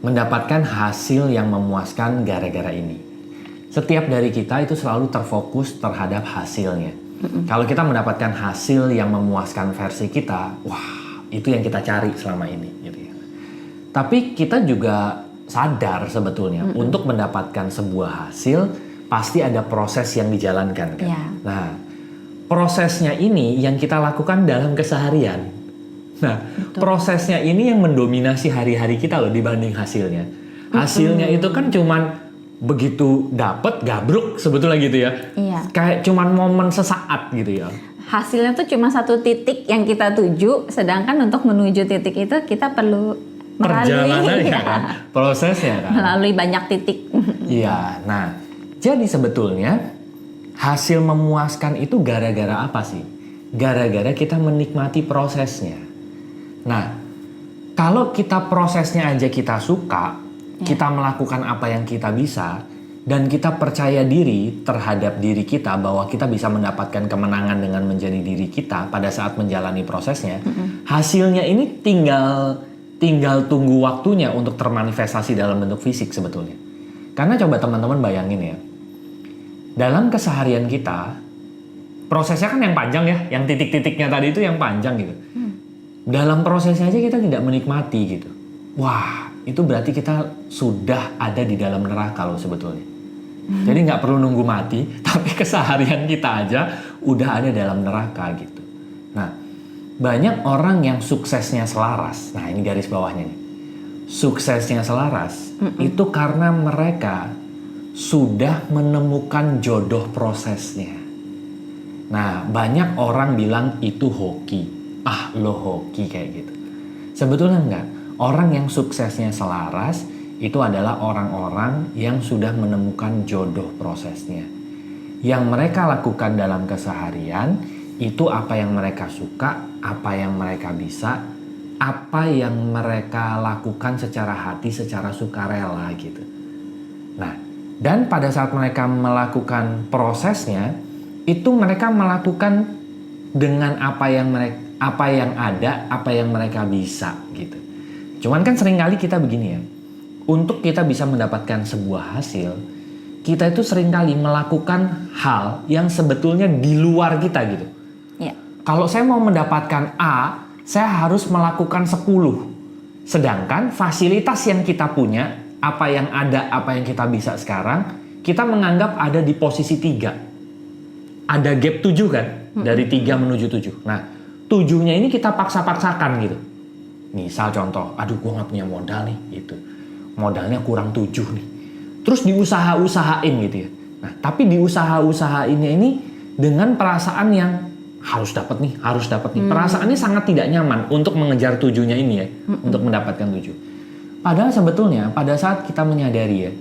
mendapatkan hasil yang memuaskan gara-gara ini. Setiap dari kita itu selalu terfokus terhadap hasilnya. Kalau kita mendapatkan hasil yang memuaskan versi kita, wah, itu yang kita cari selama ini gitu ya. Tapi kita juga sadar sebetulnya untuk mendapatkan sebuah hasil pasti ada proses yang dijalankan kan. Yeah. Nah, prosesnya ini yang kita lakukan dalam keseharian. Nah, prosesnya ini yang mendominasi hari-hari kita loh dibanding hasilnya. Hasilnya itu kan cuman begitu dapet gabruk sebetulnya gitu ya. Iya. Kayak cuman momen sesaat gitu ya. Hasilnya tuh cuma satu titik yang kita tuju, sedangkan untuk menuju titik itu kita perlu Perjalanannya kan, prosesnya kan. melalui banyak titik. Iya, nah jadi sebetulnya hasil memuaskan itu gara-gara apa sih? Gara-gara kita menikmati prosesnya. Nah, kalau kita prosesnya aja kita suka, kita melakukan apa yang kita bisa, dan kita percaya diri terhadap diri kita bahwa kita bisa mendapatkan kemenangan dengan menjadi diri kita pada saat menjalani prosesnya, hasilnya ini tinggal tunggu waktunya untuk termanifestasi dalam bentuk fisik sebetulnya. Karena coba teman-teman bayangin ya, dalam keseharian kita, prosesnya kan yang panjang ya, yang titik-titiknya tadi itu yang panjang gitu. Dalam prosesnya aja kita tidak menikmati gitu. Wah, itu berarti kita sudah ada di dalam neraka loh sebetulnya. Jadi nggak perlu nunggu mati, tapi keseharian kita aja udah ada dalam neraka gitu. Nah, banyak orang yang suksesnya selaras. Nah, ini garis bawahnya nih. Suksesnya selaras itu karena mereka sudah menemukan jodoh prosesnya. Nah, banyak orang bilang itu hoki. Ah, lo hoki kayak gitu. Sebetulnya enggak. Orang yang suksesnya selaras itu adalah orang-orang yang sudah menemukan jodoh prosesnya. Yang mereka lakukan dalam keseharian itu apa yang mereka suka, apa yang mereka bisa, apa yang mereka lakukan secara hati, secara sukarela gitu. Nah, dan pada saat mereka melakukan prosesnya, itu mereka melakukan dengan apa yang ada, apa yang mereka bisa gitu. Cuman kan seringkali kita begini ya, untuk kita bisa mendapatkan sebuah hasil, kita itu seringkali melakukan hal yang sebetulnya di luar kita gitu. Ya. Kalau saya mau mendapatkan A, saya harus melakukan 10. Sedangkan fasilitas yang kita punya, apa yang ada, apa yang kita bisa sekarang, kita menganggap ada di posisi 3. Ada gap 7 kan? Dari 3 menuju 7. Nah, 7-nya ini kita paksa-paksakan gitu. Misal contoh, aduh gue gak punya modal nih gitu. Modalnya kurang 7 nih. Terus diusaha-usahain gitu ya. Nah, tapi diusaha-usahainnya ini dengan perasaan yang harus dapat nih. Perasaannya sangat tidak nyaman untuk mengejar 7-nya ini ya. Untuk mendapatkan 7. Padahal sebetulnya pada saat kita menyadari ya,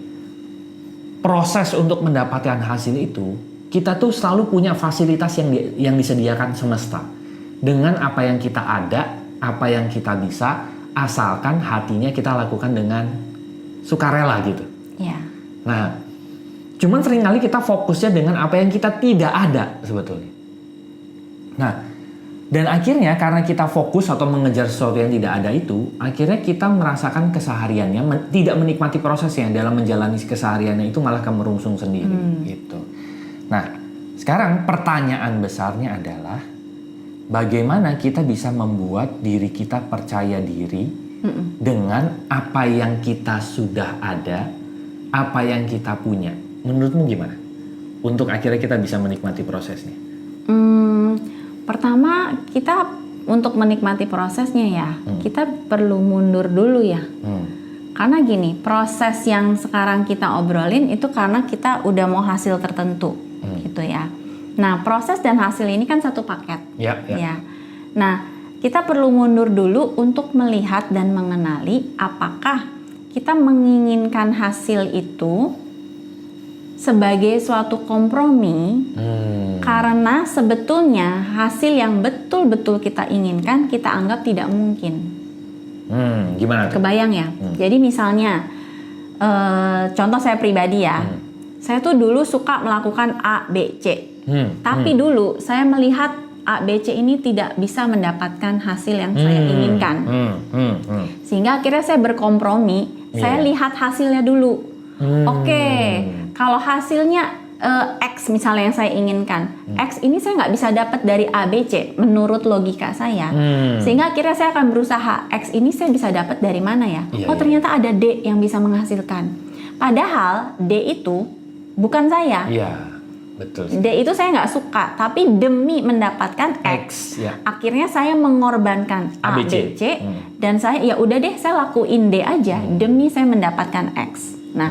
proses untuk mendapatkan hasil itu, kita tuh selalu punya fasilitas yang disediakan semesta. Dengan apa yang kita ada, apa yang kita bisa, asalkan hatinya kita lakukan dengan sukarela gitu. Ya. Nah, cuman seringkali kita fokusnya dengan apa yang kita tidak ada sebetulnya. Nah, dan akhirnya karena kita fokus atau mengejar sesuatu yang tidak ada itu, akhirnya kita merasakan kesehariannya, tidak menikmati prosesnya dalam menjalani kesehariannya itu malah kemerungsung sendiri gitu. Nah, sekarang pertanyaan besarnya adalah bagaimana kita bisa membuat diri kita percaya diri dengan apa yang kita sudah ada, apa yang kita punya. Menurutmu gimana? Untuk akhirnya kita bisa menikmati prosesnya. Pertama, kita untuk menikmati prosesnya ya, kita perlu mundur dulu ya. Karena gini, proses yang sekarang kita obrolin itu karena kita udah mau hasil tertentu gitu ya. Nah, proses dan hasil ini kan satu paket. Ya. Nah, kita perlu mundur dulu untuk melihat dan mengenali apakah kita menginginkan hasil itu sebagai suatu kompromi karena sebetulnya hasil yang betul-betul kita inginkan kita anggap tidak mungkin. Gimana tuh? Kebayang ya? Jadi misalnya contoh saya pribadi ya, saya tuh dulu suka melakukan A, B, C. Tapi dulu saya melihat A, B, C ini tidak bisa mendapatkan hasil yang saya inginkan. Sehingga akhirnya saya berkompromi, saya lihat hasilnya dulu. Oke, kalau hasilnya X misalnya yang saya inginkan, X ini saya nggak bisa dapat dari A, B, C menurut logika saya. Sehingga akhirnya saya akan berusaha, X ini saya bisa dapat dari mana ya? Ternyata ada D yang bisa menghasilkan. Padahal D itu bukan saya. Betul. D itu saya nggak suka, tapi demi mendapatkan X, akhirnya saya mengorbankan A, B, C, dan saya ya udah deh saya lakuin D aja demi saya mendapatkan X. Nah,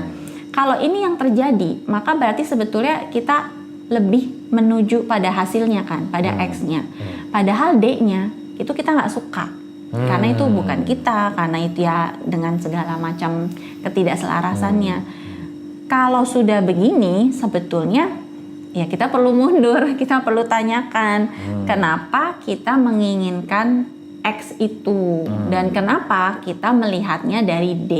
kalau ini yang terjadi, maka berarti sebetulnya kita lebih menuju pada hasilnya kan, pada X-nya. Padahal D-nya itu kita nggak suka, karena itu bukan kita, karena itu ya dengan segala macam ketidakselarasannya. Kalau sudah begini, sebetulnya ya kita perlu mundur, kita perlu tanyakan kenapa kita menginginkan X itu dan kenapa kita melihatnya dari D.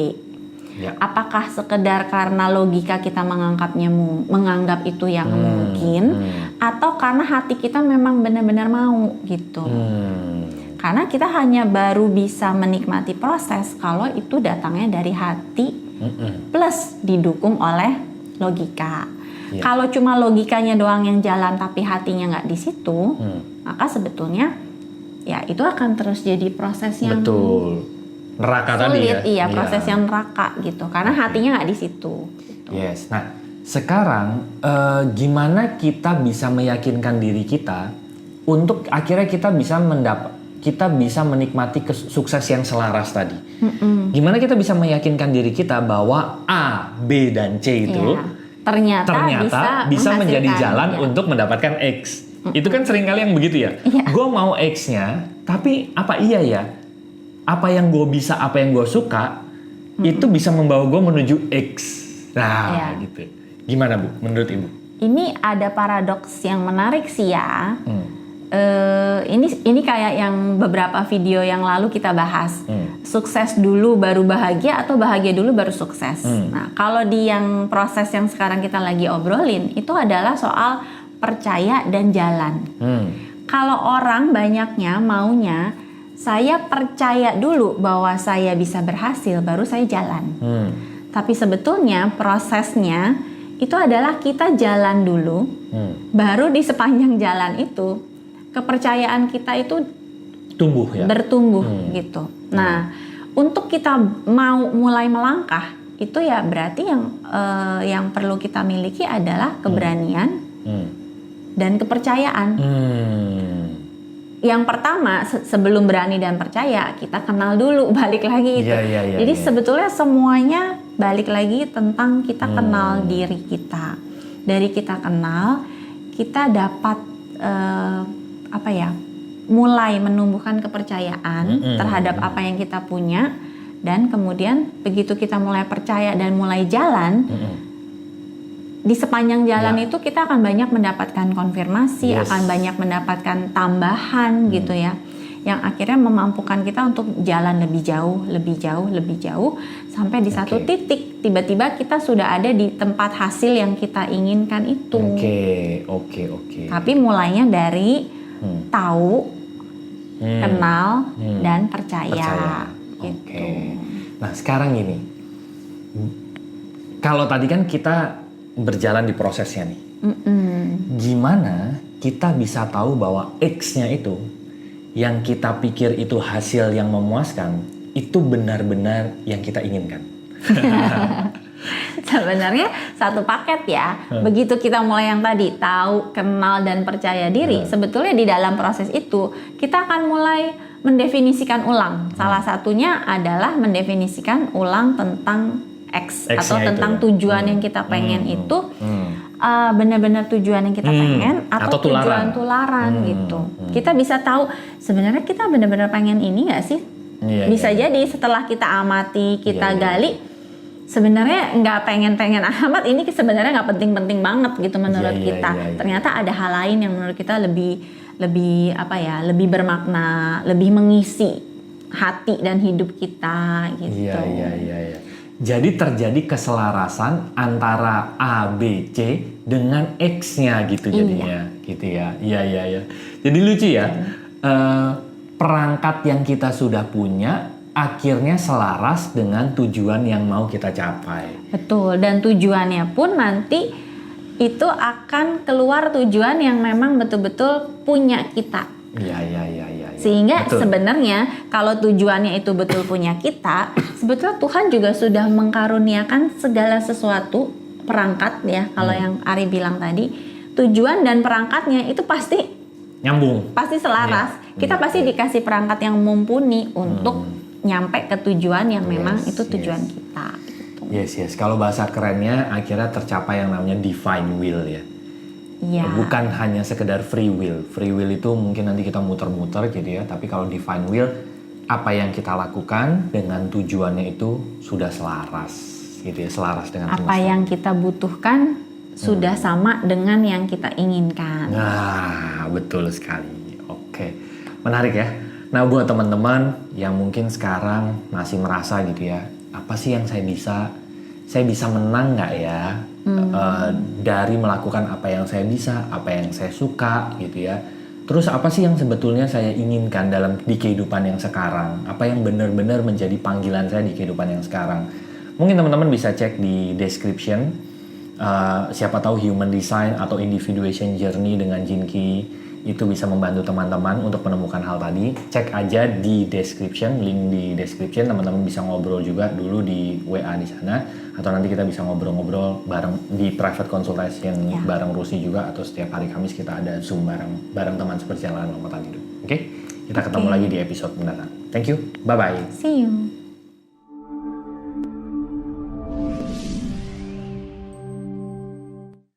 Apakah sekedar karena logika kita menganggap itu yang mungkin, atau karena hati kita memang benar-benar mau gitu. Karena kita hanya baru bisa menikmati proses kalau itu datangnya dari hati plus didukung oleh logika. Kalau cuma logikanya doang yang jalan tapi hatinya nggak di situ, maka sebetulnya ya itu akan terus jadi proses yang neraka sulit, tadi ya. Proses yang neraka gitu, karena hatinya nggak di situ. Gitu. Nah sekarang gimana kita bisa meyakinkan diri kita untuk akhirnya kita bisa menikmati sukses yang selaras tadi. Gimana kita bisa meyakinkan diri kita bahwa A, B, dan C itu ternyata bisa menjadi jalan untuk mendapatkan X. Itu kan seringkali yang begitu ya. Gue mau X-nya, tapi apa iya ya? Apa yang gue bisa, apa yang gue suka, itu bisa membawa gue menuju X. Nah, gitu. Gimana Bu, menurut Ibu? Ini ada paradoks yang menarik sih ya. Ini kayak yang beberapa video yang lalu kita bahas. Sukses dulu baru bahagia atau bahagia dulu baru sukses. Nah, kalau di yang proses yang sekarang kita lagi obrolin, itu adalah soal percaya dan jalan. Kalau orang banyaknya maunya saya percaya dulu bahwa saya bisa berhasil, baru saya jalan. Tapi sebetulnya prosesnya itu adalah kita jalan dulu, baru di sepanjang jalan itu kepercayaan kita itu bertumbuh gitu. Nah, untuk kita mau mulai melangkah itu ya berarti yang perlu kita miliki adalah keberanian dan kepercayaan. Yang pertama sebelum berani dan percaya kita kenal dulu, balik lagi itu. Jadi sebetulnya semuanya balik lagi tentang kita kenal diri kita. Dari kita kenal, kita dapat mulai menumbuhkan kepercayaan terhadap apa yang kita punya, dan kemudian begitu kita mulai percaya dan mulai jalan. Di sepanjang jalan itu kita akan banyak mendapatkan konfirmasi, akan banyak mendapatkan tambahan gitu ya, yang akhirnya memampukan kita untuk jalan lebih jauh sampai di satu titik tiba-tiba kita sudah ada di tempat hasil yang kita inginkan itu. Oke. Tapi mulainya dari tahu, kenal, dan percaya. Gitu. Nah sekarang gini, kalau tadi kan kita berjalan di prosesnya nih. Gimana kita bisa tahu bahwa X-nya itu yang kita pikir itu hasil yang memuaskan itu benar-benar yang kita inginkan? Sebenarnya satu paket ya. Begitu kita mulai yang tadi tahu, kenal, dan percaya diri, sebetulnya di dalam proses itu kita akan mulai mendefinisikan ulang. Salah satunya adalah mendefinisikan ulang tentang X atau tentang tujuan yang kita pengen itu benar-benar tujuan yang kita pengen atau tujuan tularan gitu. Kita bisa tahu sebenarnya kita benar-benar pengen ini nggak sih? Bisa jadi setelah kita amati, kita gali, sebenarnya nggak pengen amat, ini sebenarnya nggak penting-penting banget gitu menurut kita. Ternyata ada hal lain yang menurut kita lebih bermakna, lebih mengisi hati dan hidup kita gitu. Jadi terjadi keselarasan antara A, B, C dengan X-nya gitu jadinya, gitu ya. Iya. Jadi lucu ya, perangkat yang kita sudah punya akhirnya selaras dengan tujuan yang mau kita capai. Betul, dan tujuannya pun nanti itu akan keluar tujuan yang memang betul-betul punya kita. Iya. Sehingga Betul. sebenarnya kalau tujuannya itu betul punya kita, sebetulnya Tuhan juga sudah mengkaruniakan segala sesuatu, perangkat ya, kalau yang Ari bilang tadi, tujuan dan perangkatnya itu pasti Nyambung. pasti selaras. Kita pasti dikasih perangkat yang mumpuni untuk nyampe ke tujuan yang memang itu tujuan kita. Gitu. Yes. Kalau bahasa kerennya akhirnya tercapai yang namanya divine will ya. Iya. Bukan hanya sekedar free will. Free will itu mungkin nanti kita muter-muter gitu ya. Tapi kalau divine will, apa yang kita lakukan dengan tujuannya itu sudah selaras gitu ya. Selaras dengan Apa yang kita butuhkan sudah sama dengan yang kita inginkan. Nah, betul sekali. Oke. Menarik ya. Nah, buat teman-teman yang mungkin sekarang masih merasa gitu ya. Apa sih yang saya bisa menang nggak ya? Dari melakukan apa yang saya bisa, apa yang saya suka gitu ya. Terus apa sih yang sebetulnya saya inginkan di kehidupan yang sekarang? Apa yang benar-benar menjadi panggilan saya di kehidupan yang sekarang? Mungkin teman-teman bisa cek di description. Siapa tahu Human Design atau Individuation Journey dengan Jinky itu bisa membantu teman-teman untuk menemukan hal tadi. Cek aja di description, link di description. Teman-teman bisa ngobrol juga dulu di WA di sana, atau nanti kita bisa ngobrol-ngobrol bareng di private consultation bareng Rusi juga, atau setiap hari Kamis kita ada Zoom bareng teman seperjalanan lompatan hidup. Oke? Kita ketemu lagi di episode mendatang. Thank you. Bye bye. See you.